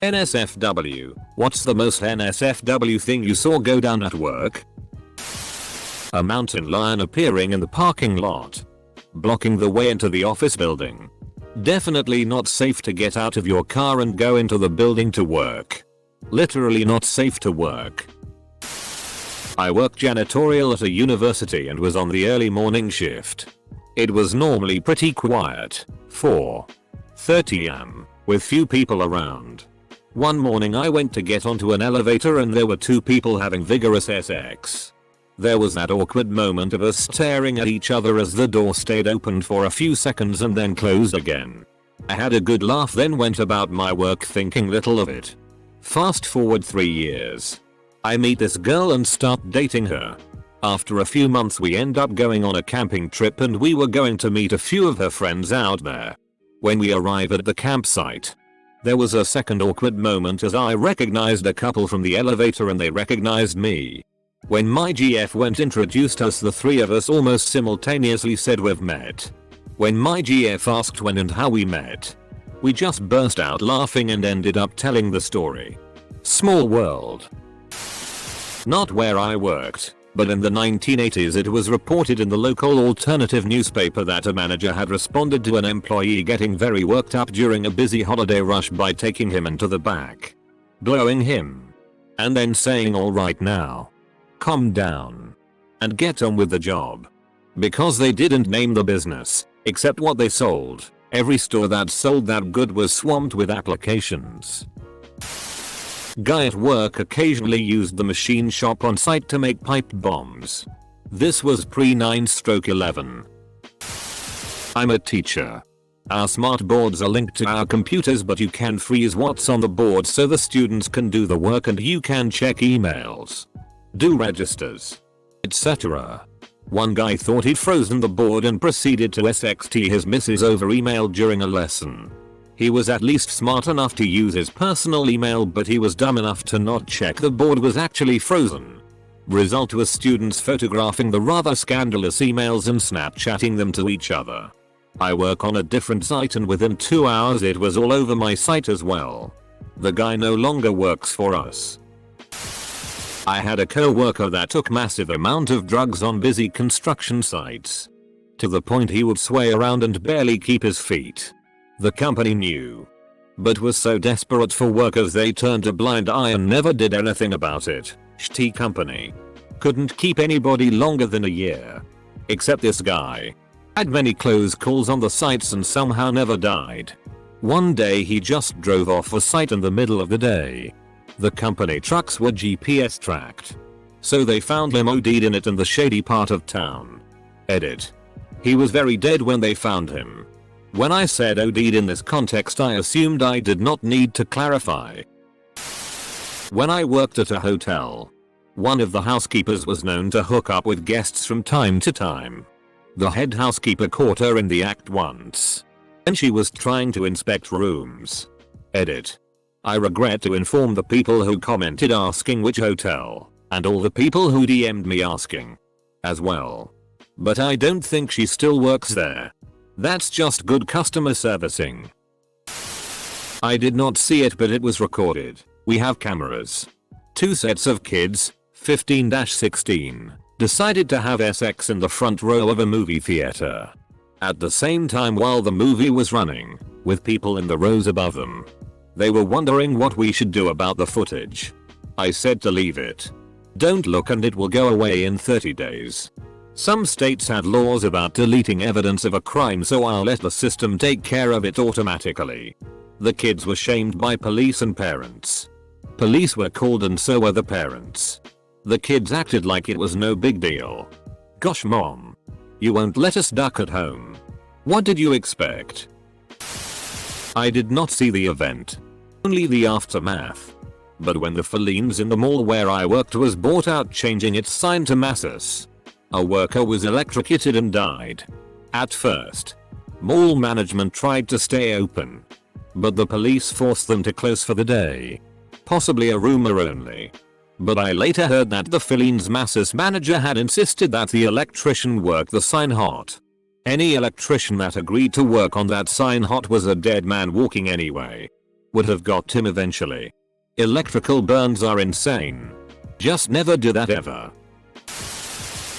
NSFW. What's the most NSFW thing you saw go down at work? A mountain lion appearing in the parking lot, blocking the way into the office building. Definitely not safe to get out of your car and go into the building to work. Literally not safe to work. I work janitorial at a university and was on the early morning shift. It was normally pretty quiet, 4:30 am, with few people around. One morning I went to get onto an elevator and there were two people having vigorous sex. There was that awkward moment of us staring at each other as the door stayed open for a few seconds and then closed again. I had a good laugh, then went about my work thinking little of it. Fast forward 3 years. I meet this girl and start dating her. After a few months we end up going on a camping trip and we were going to meet a few of her friends out there. When we arrive at the campsite, there was a second awkward moment as I recognized a couple from the elevator and they recognized me. When my GF went introduced us, the three of us almost simultaneously said we've met. When my GF asked when and how we met, we just burst out laughing and ended up telling the story. Small world. Not where I worked, but in the 1980s it was reported in the local alternative newspaper that a manager had responded to an employee getting very worked up during a busy holiday rush by taking him into the back, blowing him, and then saying, "All right now, calm down and get on with the job." Because they didn't name the business, except what they sold, every store that sold that good was swamped with applications. Guy at work occasionally used the machine shop on site to make pipe bombs. This was pre 9/11. I'm a teacher. Our smart boards are linked to our computers, but you can freeze what's on the board so the students can do the work and you can check emails, do registers, etc. One guy thought he'd frozen the board and proceeded to SXT his missus over email during a lesson. He was at least smart enough to use his personal email, but he was dumb enough to not check the board was actually frozen. Result was students photographing the rather scandalous emails and Snapchatting them to each other. I work on a different site and within 2 hours it was all over my site as well. The guy no longer works for us. I had a co-worker that took massive amount of drugs on busy construction sites, to the point he would sway around and barely keep his feet. The company knew, but was so desperate for workers they turned a blind eye and never did anything about it. Shitty company. Couldn't keep anybody longer than a year. Except this guy. Had many close calls on the sites and somehow never died. One day he just drove off a site in the middle of the day. The company trucks were GPS tracked, so they found him OD'd in it in the shady part of town. Edit. He was very dead when they found him. When I said OD'd in this context, I assumed I did not need to clarify. When I worked at a hotel, one of the housekeepers was known to hook up with guests from time to time. The head housekeeper caught her in the act once, and she was trying to inspect rooms. Edit. I regret to inform the people who commented asking which hotel, and all the people who DM'd me asking as well. But I don't think she still works there. That's just good customer servicing. I did not see it, but it was recorded. We have cameras. Two sets of kids, 15-16, decided to have sex in the front row of a movie theater. At the same time while the movie was running, with people in the rows above them. They were wondering what we should do about the footage. I said to leave it. Don't look and it will go away in 30 days. Some states had laws about deleting evidence of a crime, so I'll let the system take care of it automatically. The kids were shamed by police and parents. Police were called and so were the parents. The kids acted like it was no big deal. Gosh mom. You won't let us duck at home. What did you expect? I did not see the event. Only the aftermath. But when the Felines in the mall where I worked was bought out changing its sign to Massus, a worker was electrocuted and died. At first, mall management tried to stay open, but the police forced them to close for the day. Possibly a rumor only. But I later heard that the Felines Massus manager had insisted that the electrician work the sign hot. Any electrician that agreed to work on that sign hot was a dead man walking anyway. Would have got him eventually. Electrical burns are insane. Just never do that ever.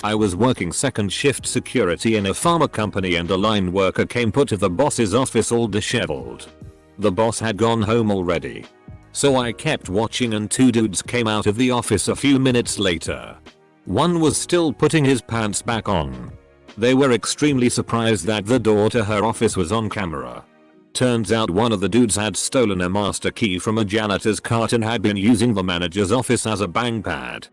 I was working second shift security in a pharma company and a line worker came put to the boss's office all disheveled. The boss had gone home already. So I kept watching and two dudes came out of the office a few minutes later. One was still putting his pants back on. They were extremely surprised that the door to her office was on camera. Turns out one of the dudes had stolen a master key from a janitor's cart and had been using the manager's office as a bang pad.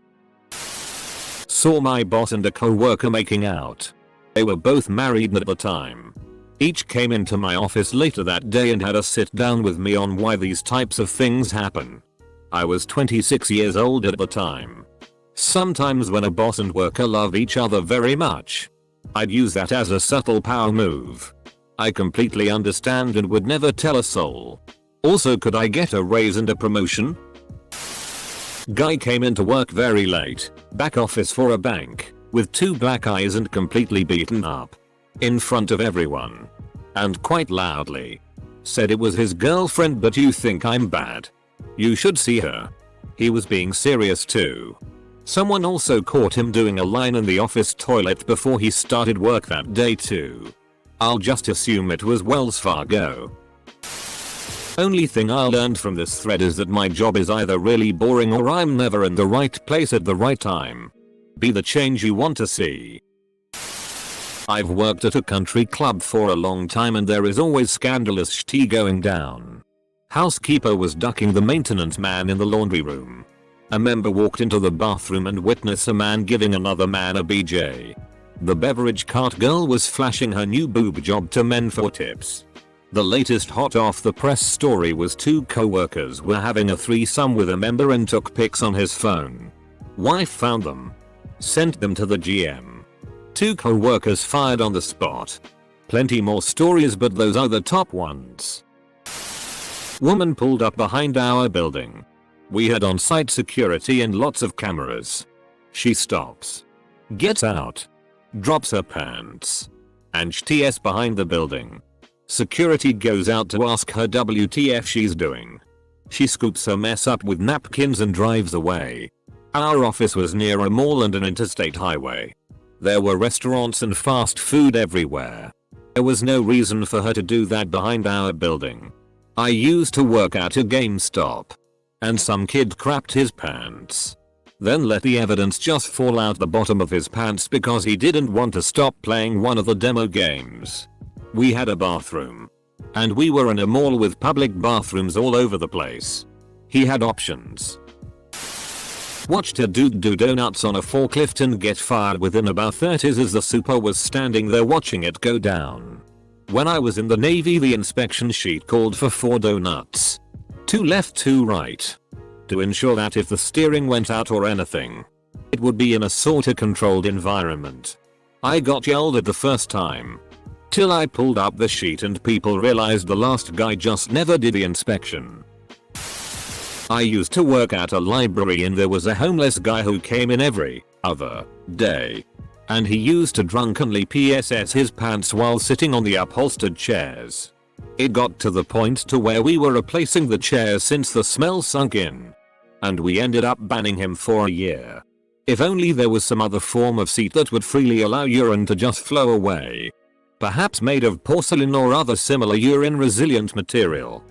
Saw my boss and a co-worker making out. They were both married at the time. Each came into my office later that day and had a sit down with me on why these types of things happen. I was 26 years old at the time. Sometimes when a boss and worker love each other very much, I'd use that as a subtle power move. I completely understand and would never tell a soul. Also, could I get a raise and a promotion? Guy came into work very late, back office for a bank, with 2 black eyes and completely beaten up. In front of everyone. And quite loudly. Said it was his girlfriend, but you think I'm bad. You should see her. He was being serious too. Someone also caught him doing a line in the office toilet before he started work that day too. I'll just assume it was Wells Fargo. Only thing I learned from this thread is that my job is either really boring or I'm never in the right place at the right time. Be the change you want to see. I've worked at a country club for a long time and there is always scandalous shit going down. Housekeeper was ducking the maintenance man in the laundry room. A member walked into the bathroom and witnessed a man giving another man a BJ. The beverage cart girl was flashing her new boob job to men for tips. The latest hot off the press story was 2 co-workers were having a threesome with a member and took pics on his phone. Wife found them. Sent them to the GM. 2 co-workers fired on the spot. Plenty more stories, but those are the top ones. Woman pulled up behind our building. We had on-site security and lots of cameras. She stops. Gets out. Drops her pants. And shts behind the building. Security goes out to ask her WTF she's doing. She scoops her mess up with napkins and drives away. Our office was near a mall and an interstate highway. There were restaurants and fast food everywhere. There was no reason for her to do that behind our building. I used to work at a GameStop. And some kid crapped his pants. Then let the evidence just fall out the bottom of his pants because he didn't want to stop playing one of the demo games. We had a bathroom. And we were in a mall with public bathrooms all over the place. He had options. Watched a dude do donuts on a forklift and get fired within about 30s as the super was standing there watching it go down. When I was in the Navy, the inspection sheet called for 4 donuts. 2 left, 2 right. To ensure that if the steering went out or anything, it would be in a sorta controlled environment. I got yelled at the first time. Till I pulled up the sheet and people realized the last guy just never did the inspection. I used to work at a library and there was a homeless guy who came in every other day. And he used to drunkenly PSS his pants while sitting on the upholstered chairs. It got to the point to where we were replacing the chairs since the smell sunk in. And we ended up banning him for a year. If only there was some other form of seat that would freely allow urine to just flow away. Perhaps made of porcelain or other similar urine resilient material.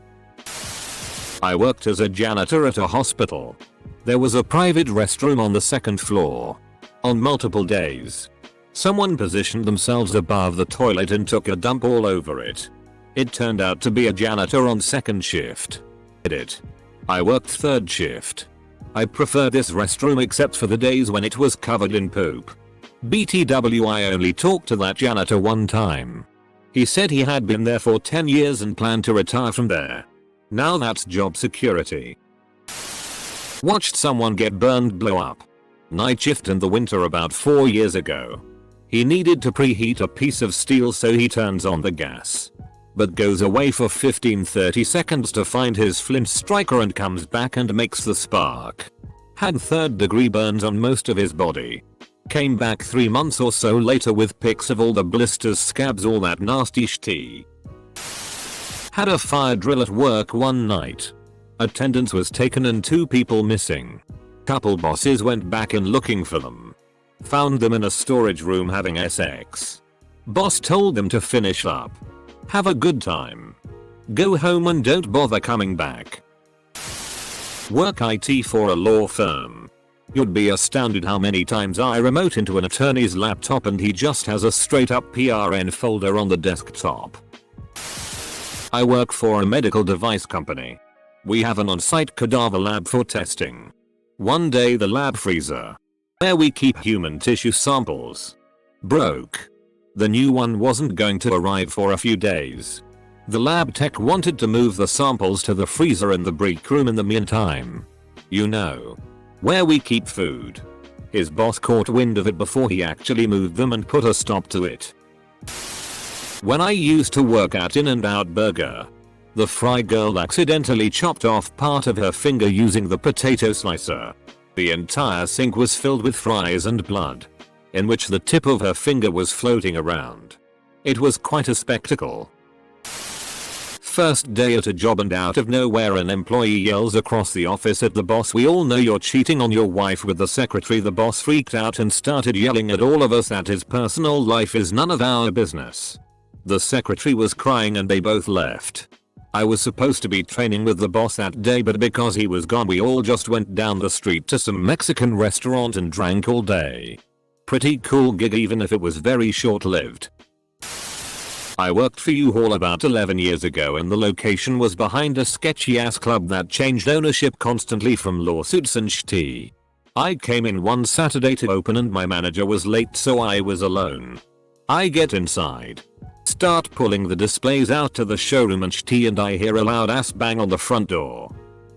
I worked as a janitor at a hospital. There was a private restroom on the 2nd floor. On multiple days, someone positioned themselves above the toilet and took a dump all over it. It turned out to be a janitor on 2nd shift. I worked 3rd shift. I prefer this restroom except for the days when it was covered in poop. BTW, I only talked to that janitor one time. He said he had been there for 10 years and planned to retire from there. Now that's job security. Watched someone get burned blow up. Night shift in the winter about 4 years ago. He needed to preheat a piece of steel, so he turns on the gas. But goes away for 15-30 seconds to find his flint striker and comes back and makes the spark. Had 3rd degree burns on most of his body. Came back 3 months or so later with pics of all the blisters, scabs, all that nasty shit. Had a fire drill at work one night. Attendance was taken and 2 people missing. Couple bosses went back in looking for them. Found them in a storage room having sex. Boss told them to finish up. Have a good time. Go home and don't bother coming back. Work IT for a law firm. You'd be astounded how many times I remote into an attorney's laptop and he just has a straight up PRN folder on the desktop. I work for a medical device company. We have an on-site cadaver lab for testing. One day the lab freezer, where we keep human tissue samples, broke. The new one wasn't going to arrive for a few days. The lab tech wanted to move the samples to the freezer in the break room in the meantime. You know, where we keep food. His boss caught wind of it before he actually moved them and put a stop to it. When I used to work at In-N-Out Burger, the fry girl accidentally chopped off part of her finger using the potato slicer. The entire sink was filled with fries and blood, in which the tip of her finger was floating around. It was quite a spectacle. First day at a job and out of nowhere an employee yells across the office at the boss, "We all know you're cheating on your wife with the secretary." The boss freaked out and started yelling at all of us that his personal life is none of our business. The secretary was crying and they both left. I was supposed to be training with the boss that day, but because he was gone we all just went down the street to some Mexican restaurant and drank all day. Pretty cool gig even if it was very short-lived. I worked for U-Haul about 11 years ago and the location was behind a sketchy ass club that changed ownership constantly from lawsuits and shit. I came in one Saturday to open and my manager was late, so I was alone. I get inside, start pulling the displays out to the showroom and shit, and I hear a loud ass bang on the front door.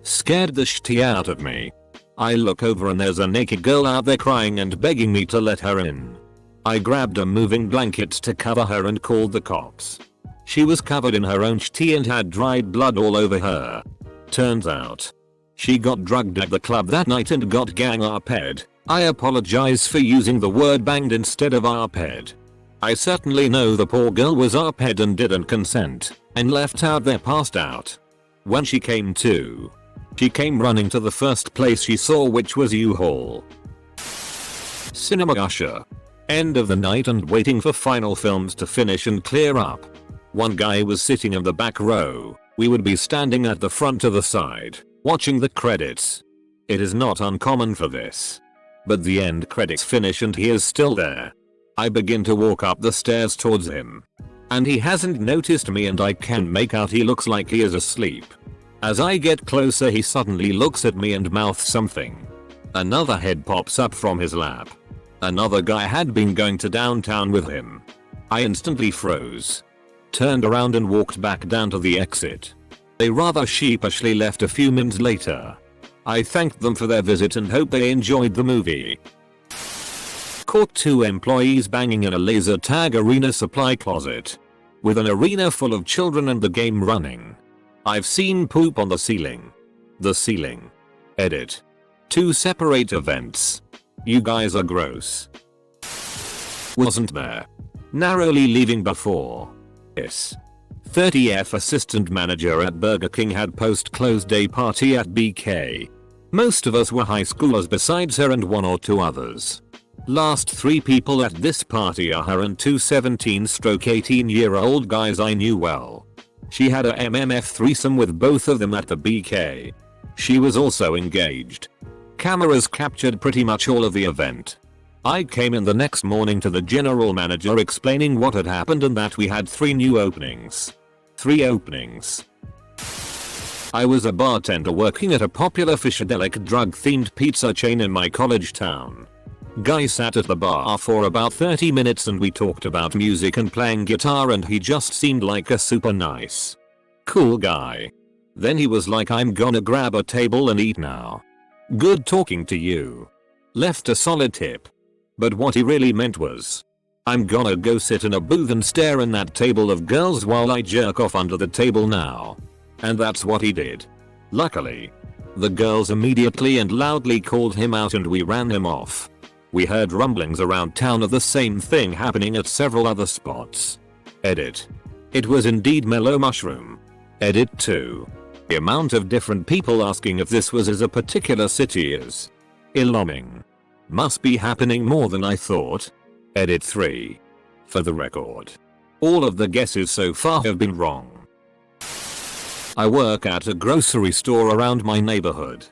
Scared the shit out of me. I look over and there's a naked girl out there crying and begging me to let her in. I grabbed a moving blanket to cover her and called the cops. She was covered in her own shit and had dried blood all over her. Turns out, she got drugged at the club that night and got gang arped. I apologize for using the word banged instead of arped. I certainly know the poor girl was arped and didn't consent, and left out there passed out. When she came to, she came running to the first place she saw, which was U-Haul. Cinema usher. End of the night and waiting for final films to finish and clear up. One guy was sitting in the back row. We would be standing at the front to the side, watching the credits. It is not uncommon for this. But the end credits finish and he is still there. I begin to walk up the stairs towards him. And he hasn't noticed me and I can make out he looks like he is asleep. As I get closer he suddenly looks at me and mouths something. Another head pops up from his lap. Another guy had been going to downtown with him. I instantly froze. Turned around and walked back down to the exit. They rather sheepishly left a few minutes later. I thanked them for their visit and hope they enjoyed the movie. Caught 2 employees banging in a laser tag arena supply closet. With an arena full of children and the game running. I've seen poop on the ceiling. The ceiling. Edit. 2 separate events. You guys are gross. Wasn't there. Narrowly leaving before. Yes. 30F assistant manager at Burger King had post-close day party at BK. Most of us were high schoolers besides her and 1 or 2 others. Last 3 people at this party are her and 2 17-18-year-old guys I knew well. She had a MMF threesome with both of them at the BK. She was also engaged. Cameras captured pretty much all of the event. I came in the next morning to the general manager explaining what had happened and that we had 3 new openings. 3 openings. I was a bartender working at a popular Fishadelic drug-themed pizza chain in my college town. Guy sat at the bar for about 30 minutes and we talked about music and playing guitar and he just seemed like a super nice, cool guy. Then he was like, "I'm gonna grab a table and eat now. Good talking to you." Left a solid tip. But what he really meant was, "I'm gonna go sit in a booth and stare in that table of girls while I jerk off under the table now." And that's what he did. Luckily, the girls immediately and loudly called him out and we ran him off. We heard rumblings around town of the same thing happening at several other spots. Edit. It was indeed Mellow Mushroom. Edit 2. The amount of different people asking if this was as a particular city is alarming. Must be happening more than I thought. Edit 3. For the record, all of the guesses so far have been wrong. I work at a grocery store around my neighborhood.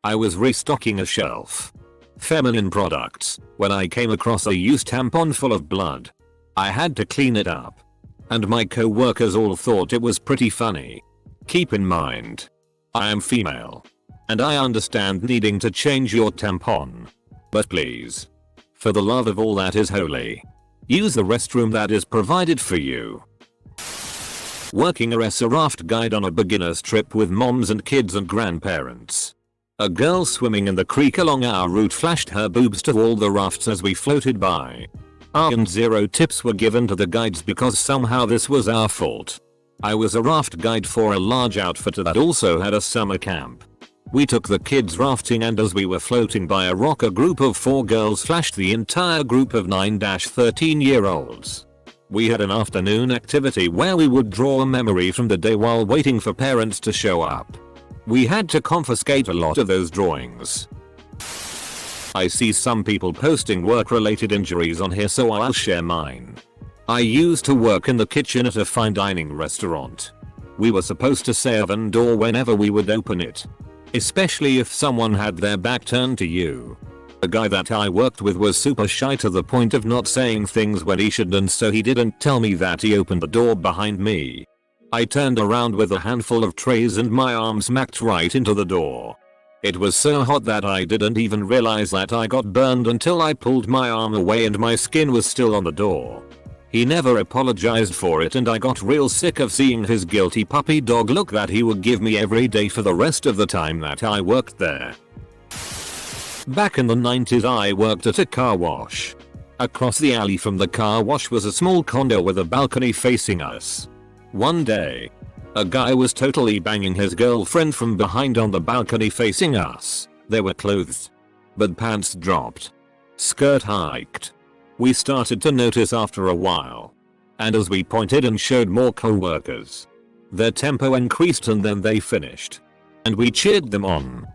I was restocking a shelf. Feminine products when I came across a used tampon full of blood. I had to clean it up. And my co-workers all thought it was pretty funny. Keep in mind, I am female. And I understand needing to change your tampon. But please, for the love of all that is holy, use the restroom that is provided for you. Working as a raft guide on a beginner's trip with moms and kids and grandparents. A girl swimming in the creek along our route flashed her boobs to all the rafts as we floated by. And 0 tips were given to the guides because somehow this was our fault. I was a raft guide for a large outfitter that also had a summer camp. We took the kids rafting, and as we were floating by a rock, a group of 4 girls flashed the entire group of 9-13-year-olds. We had an afternoon activity where we would draw a memory from the day while waiting for parents to show up. We had to confiscate a lot of those drawings. I see some people posting work-related injuries on here, so I'll share mine. I used to work in the kitchen at a fine dining restaurant. We were supposed to say oven door whenever we would open it, especially if someone had their back turned to you. The guy that I worked with was super shy to the point of not saying things when he should, and so he didn't tell me that he opened the door behind me. I turned around with a handful of trays and my arm smacked right into the door. It was so hot that I didn't even realize that I got burned until I pulled my arm away and my skin was still on the door. He never apologized for it, and I got real sick of seeing his guilty puppy dog look that he would give me every day for the rest of the time that I worked there. Back in the 90s I worked at a car wash. Across the alley from the car wash was a small condo with a balcony facing us. One day, a guy was totally banging his girlfriend from behind on the balcony facing us. They were clothed, but pants dropped. Skirt hiked. We started to notice after a while. And as we pointed and showed more co-workers, their tempo increased and then they finished. And we cheered them on.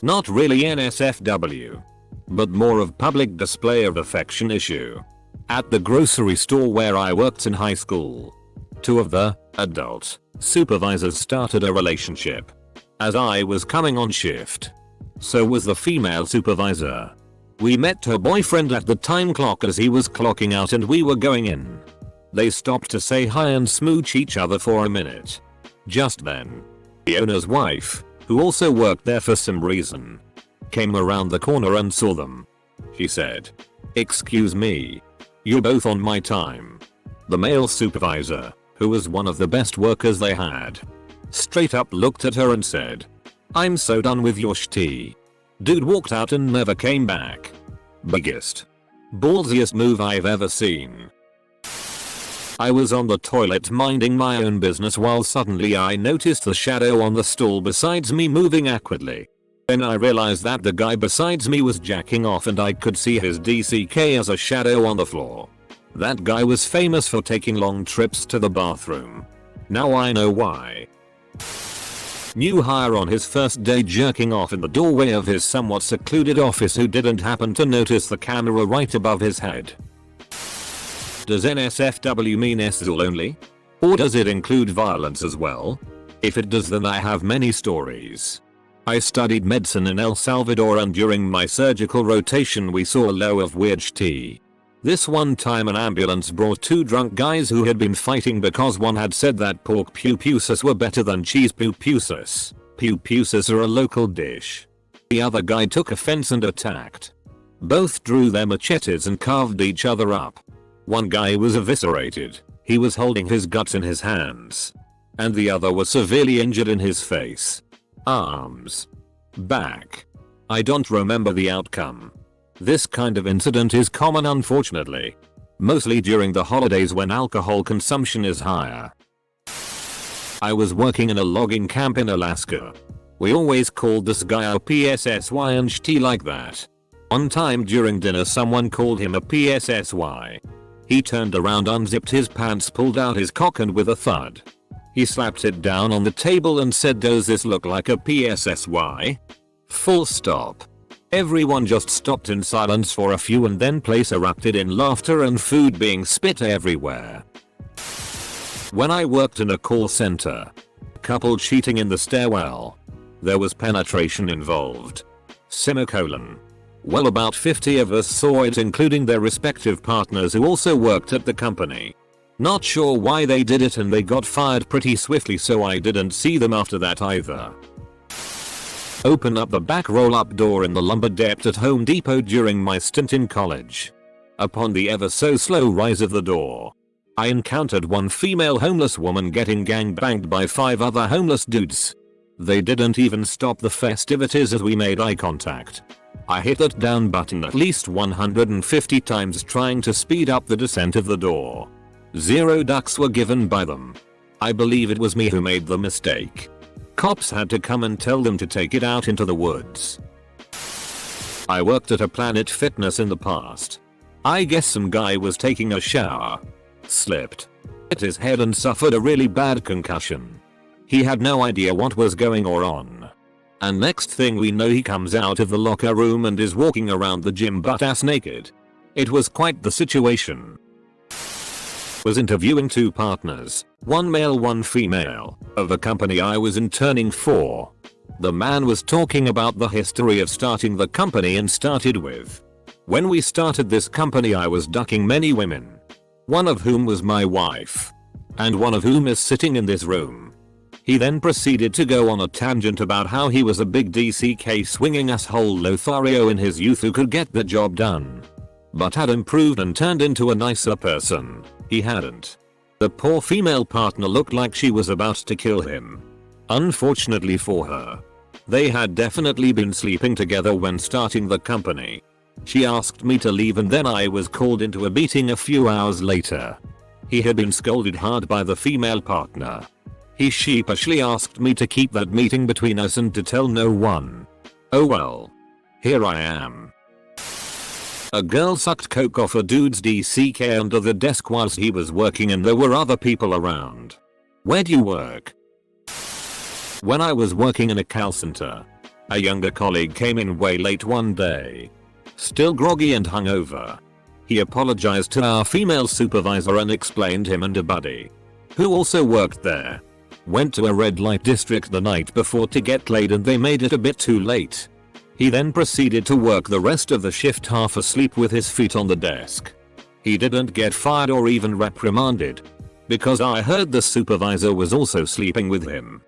Not really NSFW, but more of public display of affection issue. At the grocery store where I worked in high school, 2 of the adult supervisors started a relationship. As I was coming on shift, so was the female supervisor. We met her boyfriend at the time clock as he was clocking out and we were going in. They stopped to say hi and smooch each other for a minute. Just then, the owner's wife, who also worked there for some reason, came around the corner and saw them. She said, "Excuse me, you're both on my time." The male supervisor, who was one of the best workers they had, straight up looked at her and said, "I'm so done with your shitty." Dude walked out and never came back. Biggest, ballsiest move I've ever seen. I was on the toilet minding my own business while suddenly I noticed the shadow on the stool besides me moving awkwardly. Then I realized that the guy besides me was jacking off and I could see his DCK as a shadow on the floor. That guy was famous for taking long trips to the bathroom. Now I know why. New hire on his first day jerking off in the doorway of his somewhat secluded office who didn't happen to notice the camera right above his head. Does NSFW mean SZL only? Or does it include violence as well? If it does, then I have many stories. I studied medicine in El Salvador and during my surgical rotation we saw a low of weird shit. This one time an ambulance brought 2 drunk guys who had been fighting because one had said that pork pupusas were better than cheese pupusas. Pupusas are a local dish. The other guy took offense and attacked. Both drew their machetes and carved each other up. One guy was eviscerated. He was holding his guts in his hands. And the other was severely injured in his face, arms, back. I don't remember the outcome. This kind of incident is common, unfortunately. Mostly during the holidays when alcohol consumption is higher. I was working in a logging camp in Alaska. We always called this guy a PSSY and shit like that. One time during dinner someone called him a PSSY. He turned around, unzipped his pants, pulled out his cock and with a thud, He slapped it down on the table and said, "Does this look like a PSSY?" Full stop. Everyone just stopped in silence for a few and then place erupted in laughter and food being spit everywhere. When I worked in a call center, couple cheating in the stairwell. There was penetration involved. Semicolon. Well, about 50 of us saw it, including their respective partners who also worked at the company. Not sure why they did it and they got fired pretty swiftly, so I didn't see them after that either. Open up the back roll-up door in the lumber depot at Home Depot during my stint in college. Upon the ever so slow rise of the door, I encountered one female homeless woman getting gangbanged by 5 other homeless dudes. They didn't even stop the festivities as we made eye contact. I hit that down button at least 150 times trying to speed up the descent of the door. 0 ducks were given by them. I believe it was me who made the mistake. Cops had to come and tell them to take it out into the woods. I worked at a Planet Fitness in the past. I guess some guy was taking a shower, slipped, hit his head and suffered a really bad concussion. He had no idea what was going on. And next thing we know, he comes out of the locker room and is walking around the gym butt-ass naked. It was quite the situation. Was interviewing 2 partners, one male one female, of a company I was interning for. The man was talking about the history of starting the company and started with, "When we started this company I was ducking many women, one of whom was my wife, and one of whom is sitting in this room." He then proceeded to go on a tangent about how he was a big DCK swinging asshole Lothario in his youth who could get the job done, but had improved and turned into a nicer person. He hadn't. The poor female partner looked like she was about to kill him. Unfortunately for her, they had definitely been sleeping together when starting the company. She asked me to leave and then I was called into a meeting a few hours later. He had been scolded hard by the female partner. He sheepishly asked me to keep that meeting between us and to tell no one. Oh well. Here I am. A girl sucked coke off a dude's DCK under the desk whilst he was working and there were other people around. Where do you work? When I was working in a call center, a younger colleague came in way late one day. Still groggy and hungover. He apologized to our female supervisor and explained him and a buddy, who also worked there, went to a red light district the night before to get laid and they made it a bit too late. He then proceeded to work the rest of the shift half asleep with his feet on the desk. He didn't get fired or even reprimanded, because I heard the supervisor was also sleeping with him.